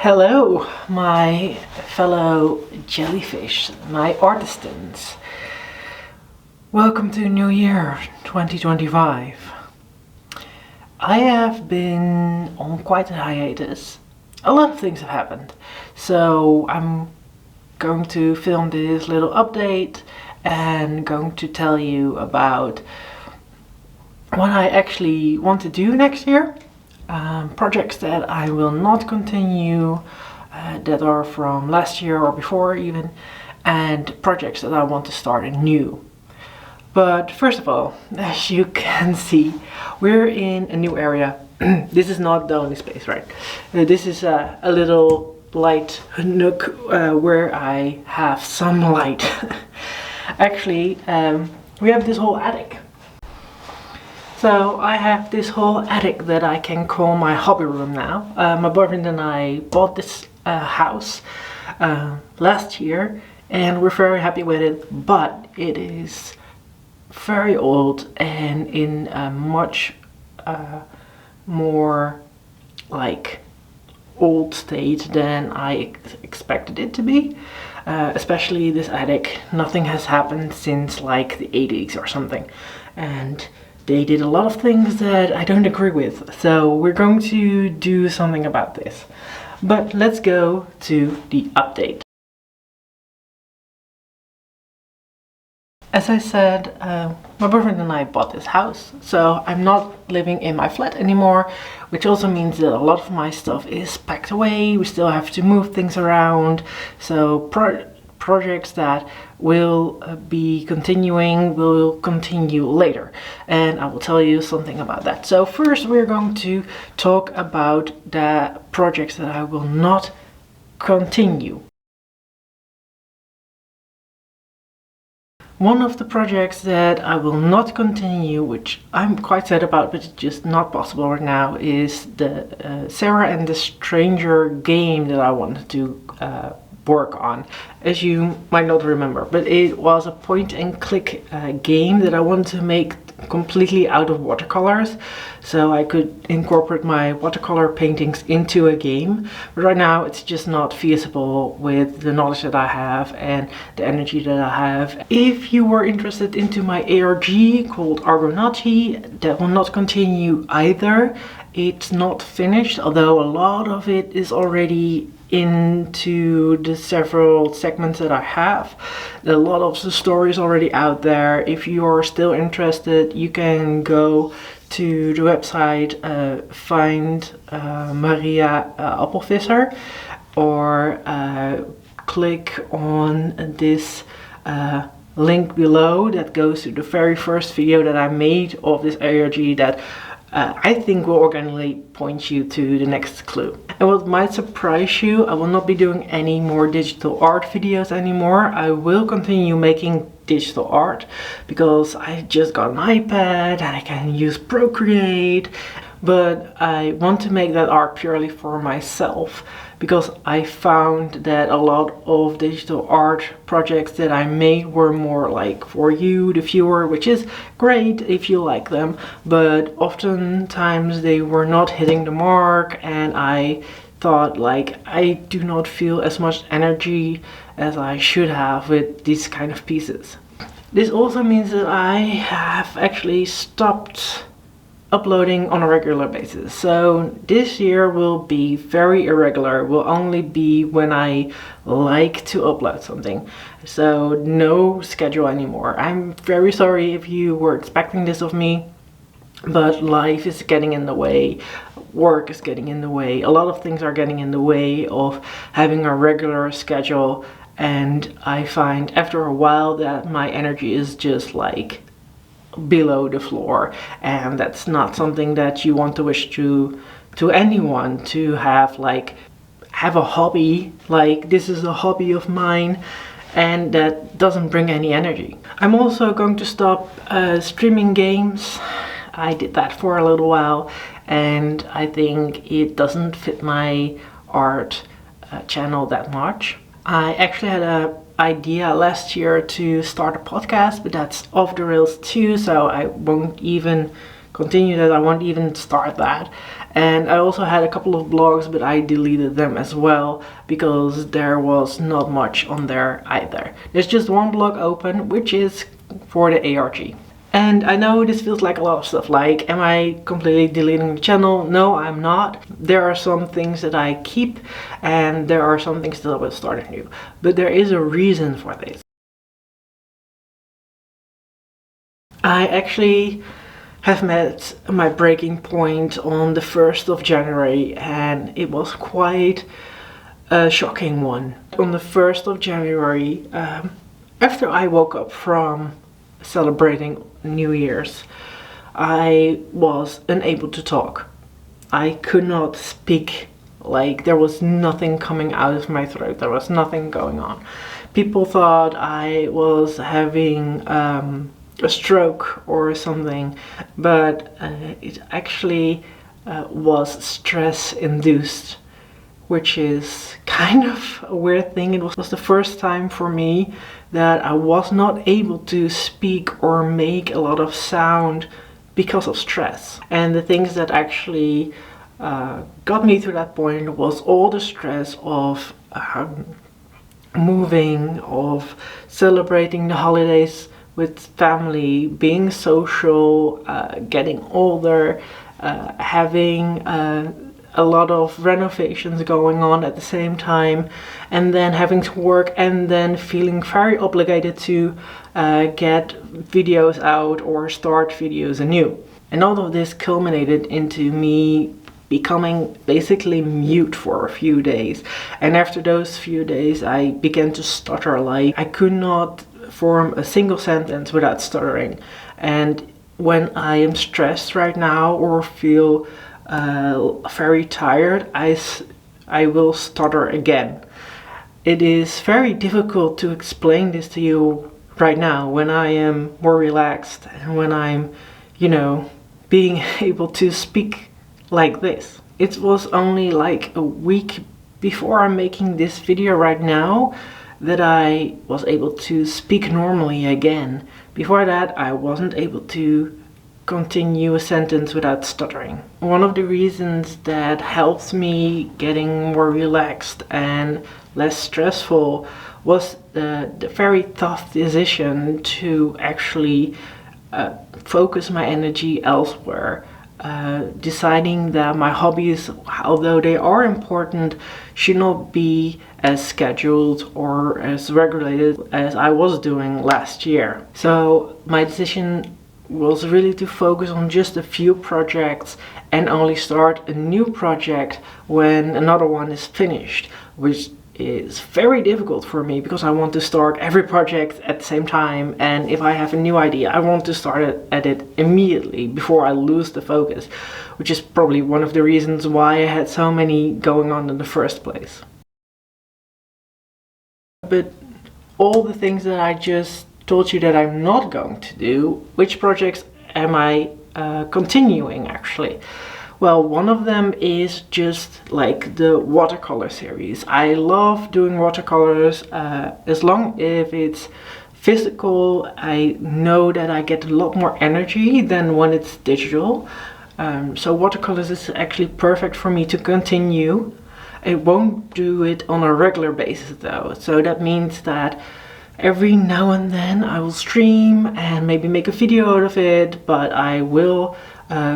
Hello, my fellow jellyfish, my artisans. Welcome to New Year 2025. I have been on quite a hiatus. A lot of things have happened. So I'm going to film this little update and going to tell you about what I actually want to do next year. Projects that I will not continue, that are from last year or before even, and projects that I want to start anew. But first of all, as you can see, we're in a new area. This is not the only space, right? This is a little light nook where I have some light. Actually, we have this whole attic. So I have this whole attic that I can call my hobby room now. My boyfriend and I bought this house last year and we're very happy with it, but it is very old and in a much more like old state than I expected it to be. Especially this attic, nothing has happened since like the 80s or something, and they did a lot of things that I don't agree with, so we're going to do something about this. But let's go to the update. As I said, my boyfriend and I bought this house, so I'm not living in my flat anymore, which also means that a lot of my stuff is packed away. We still have to move things around, so projects that will be continuing will continue later, and I will tell you something about that. So first we're going to talk about the projects that I will not continue. One of the projects that I will not continue, which I'm quite sad about, but it's just not possible right now, is the Sarah and the Stranger game that I wanted to work on. As you might not remember, but it was a point and click game that I wanted to make completely out of watercolors, so I could incorporate my watercolor paintings into a game. But right now it's just not feasible with the knowledge that I have and the energy that I have. If you were interested into my ARG called Argonauty, that will not continue either. It's not finished, although a lot of it is already into the several segments that I have. A lot of the story is already out there. If you are still interested, you can go to the website, find Maria Appelvisser, or click on this link below that goes to the very first video that I made of this ARG that I think will organically point you to the next clue. And what might surprise you, I will not be doing any more digital art videos anymore. I will continue making digital art because I just got an iPad and I can use Procreate, but I want to make that art purely for myself, because I found that a lot of digital art projects that I made were more like for you, the viewer, which is great if you like them, but oftentimes they were not hitting the mark, and I thought like I do not feel as much energy as I should have with these kind of pieces. This also means that I have actually stopped uploading on a regular basis. So this year will be very irregular, will only be when I like to upload something. So no schedule anymore. I'm very sorry if you were expecting this of me, but life is getting in the way, work is getting in the way, a lot of things are getting in the way of having a regular schedule, and I find after a while that my energy is just like below the floor, and that's not something that you want to wish to anyone, to have a hobby like this is a hobby of mine and that doesn't bring any energy. I'm also going to stop streaming games. I did that for a little while and I think it doesn't fit my art channel that much. I actually had a idea last year to start a podcast, but that's off the rails too, so I won't even continue that. I won't even start that. And I also had a couple of blogs, but I deleted them as well because there was not much on there either. There's just one blog open, which is for the ARG. And I know this feels like a lot of stuff, like, am I completely deleting the channel? No, I'm not. There are some things that I keep, and there are some things that I will start anew. But there is a reason for this. I actually have met my breaking point on the 1st of January, and it was quite a shocking one. On the 1st of January, after I woke up from celebrating New Year's, I was unable to talk. I could not speak, like there was nothing coming out of my throat, there was nothing going on. People thought I was having a stroke or something, but it actually was stress induced, which is kind of a weird thing. It was the first time for me that I was not able to speak or make a lot of sound because of stress. And the things that actually got me to that point was all the stress of moving, of celebrating the holidays with family, being social, getting older, having a lot of renovations going on at the same time, and then having to work, and then feeling very obligated to get videos out or start videos anew. And all of this culminated into me becoming basically mute for a few days. And after those few days I began to stutter, like I could not form a single sentence without stuttering. And when I am stressed right now or feel very tired, I will stutter again. It is very difficult to explain this to you right now when I am more relaxed and when I'm, you know, being able to speak like this. It was only like a week before I'm making this video right now that I was able to speak normally again. Before that, I wasn't able to continue a sentence without stuttering. One of the reasons that helped me getting more relaxed and less stressful was the very tough decision to actually focus my energy elsewhere. Deciding that my hobbies, although they are important, should not be as scheduled or as regulated as I was doing last year. So my decision was really to focus on just a few projects and only start a new project when another one is finished, which is very difficult for me because I want to start every project at the same time, and if I have a new idea I want to start at it immediately before I lose the focus, which is probably one of the reasons why I had so many going on in the first place. But all the things that I just told you that I'm not going to do, which projects am I continuing actually? Well, one of them is just like the watercolor series. I love doing watercolors as long as it's physical. I know that I get a lot more energy than when it's digital. So watercolors is actually perfect for me to continue. I won't do it on a regular basis though. So that means that every now and then I will stream and maybe make a video out of it, but I will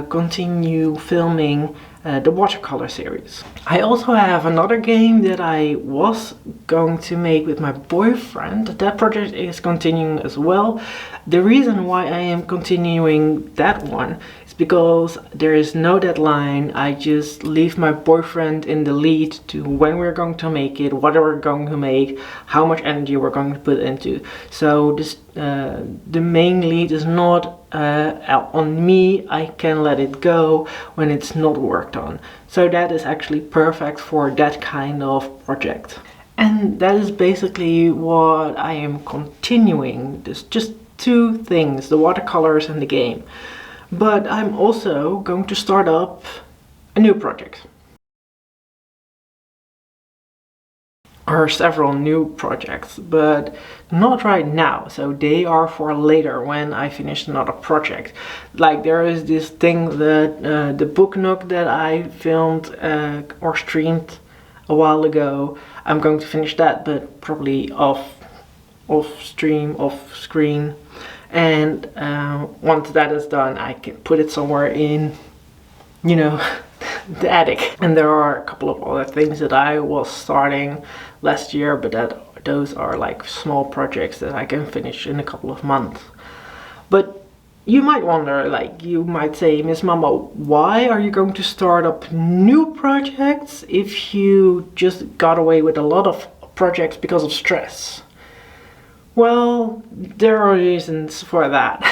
continue filming the watercolor series. I also have another game that I was going to make with my boyfriend. That project is continuing as well. The reason why I am continuing that one is because there is no deadline. I just leave my boyfriend in the lead to when we're going to make it, what we're going to make, how much energy we're going to put into. So this the main lead is not on me. I can let it go when it's not worked on. So that is actually perfect for that kind of project. And that is basically what I am continuing. There's just two things, the watercolors and the game. But I'm also going to start up a new project. are several new projects, but not right now. So they are for later when I finish another project. Like there is this thing that the Book Nook that I filmed or streamed a while ago. I'm going to finish that, but probably off screen. And once that is done, I can put it somewhere in, you know, the attic. And there are a couple of other things that I was starting last year, but those are like small projects that I can finish in a couple of months. But you might wonder, like you might say, Miss Mama, why are you going to start up new projects if you just got away with a lot of projects because of stress? Well, there are reasons for that.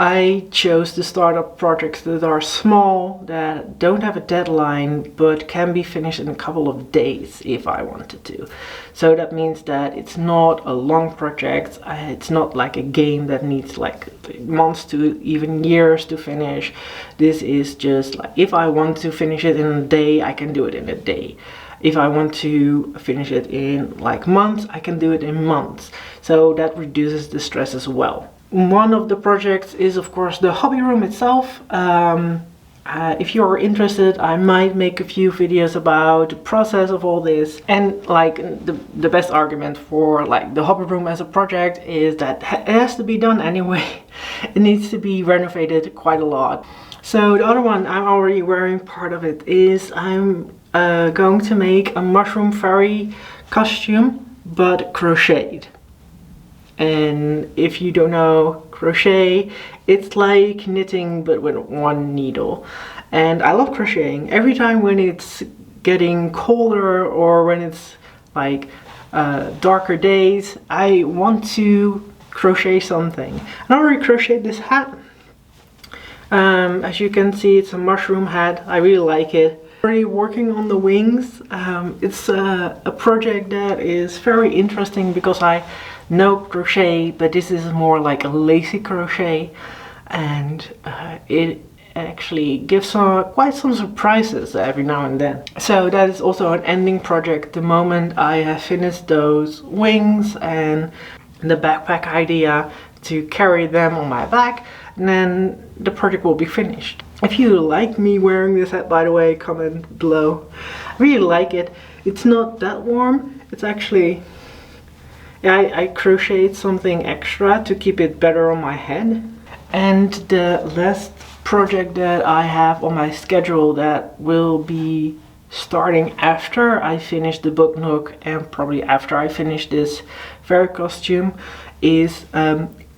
I chose to start up projects that are small, that don't have a deadline, but can be finished in a couple of days if I wanted to. So that means that it's not a long project. It's not like a game that needs like months to even years to finish. This is just like, if I want to finish it in a day, I can do it in a day. If I want to finish it in like months, I can do it in months. So that reduces the stress as well. One of the projects is of course the hobby room itself. If you're interested, I might make a few videos about the process of all this. And like the best argument for like the hobby room as a project is that it has to be done anyway. It needs to be renovated quite a lot. So the other one, I'm already wearing part of it, is I'm going to make a mushroom fairy costume, but crocheted. And if you don't know crochet, it's like knitting but with one needle. And I love crocheting. Every time when it's getting colder or when it's like darker days, I want to crochet something. And I already crocheted this hat. As you can see, it's a mushroom hat. I really like it. Already working on the wings. It's a project that is very interesting because I know crochet, but this is more like a lacy crochet, and it actually gives quite some surprises every now and then. So that is also an ending project. The moment I have finished those wings and the backpack idea to carry them on my back, then the project will be finished. If you like me wearing this hat, by the way, comment below. I really like it. It's not that warm. It's actually, I crocheted something extra to keep it better on my head. And the last project that I have on my schedule that will be starting after I finish the Book Nook and probably after I finish this fairy costume is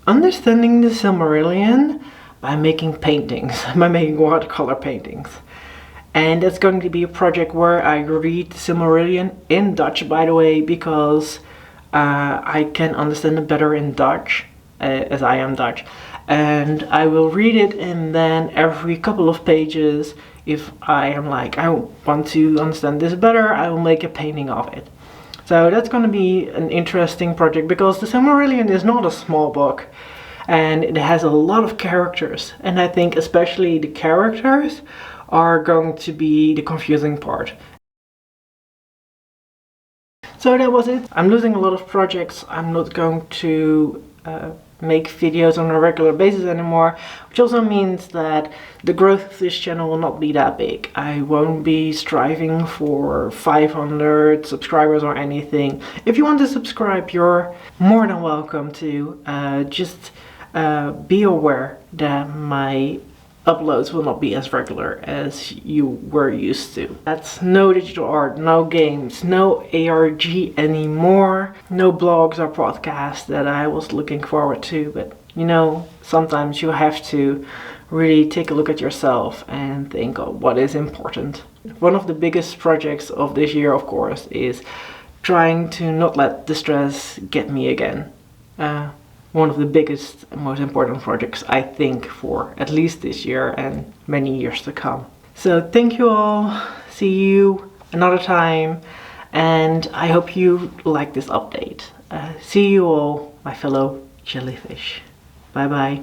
understanding the Silmarillion by making paintings, by making watercolor paintings. And that's going to be a project where I read the Silmarillion in Dutch, by the way, because I can understand it better in Dutch, as I am Dutch. And I will read it, and then every couple of pages, if I am like, I want to understand this better, I will make a painting of it. So that's going to be an interesting project because the Silmarillion is not a small book. And it has a lot of characters, and I think especially the characters are going to be the confusing part. So that was it. I'm losing a lot of projects. I'm not going to make videos on a regular basis anymore, which also means that the growth of this channel will not be that big. I won't be striving for 500 subscribers or anything. If you want to subscribe, you're more than welcome to. Just be aware that my uploads will not be as regular as you were used to. That's no digital art, no games, no ARG anymore, no blogs or podcasts that I was looking forward to. But you know, sometimes you have to really take a look at yourself and think of what is important. One of the biggest projects of this year, of course, is trying to not let the stress get me again. One of the biggest and most important projects, I think, for at least this year and many years to come. So thank you all. See you another time, and I hope you like this update. See you all, my fellow jellyfish. Bye bye.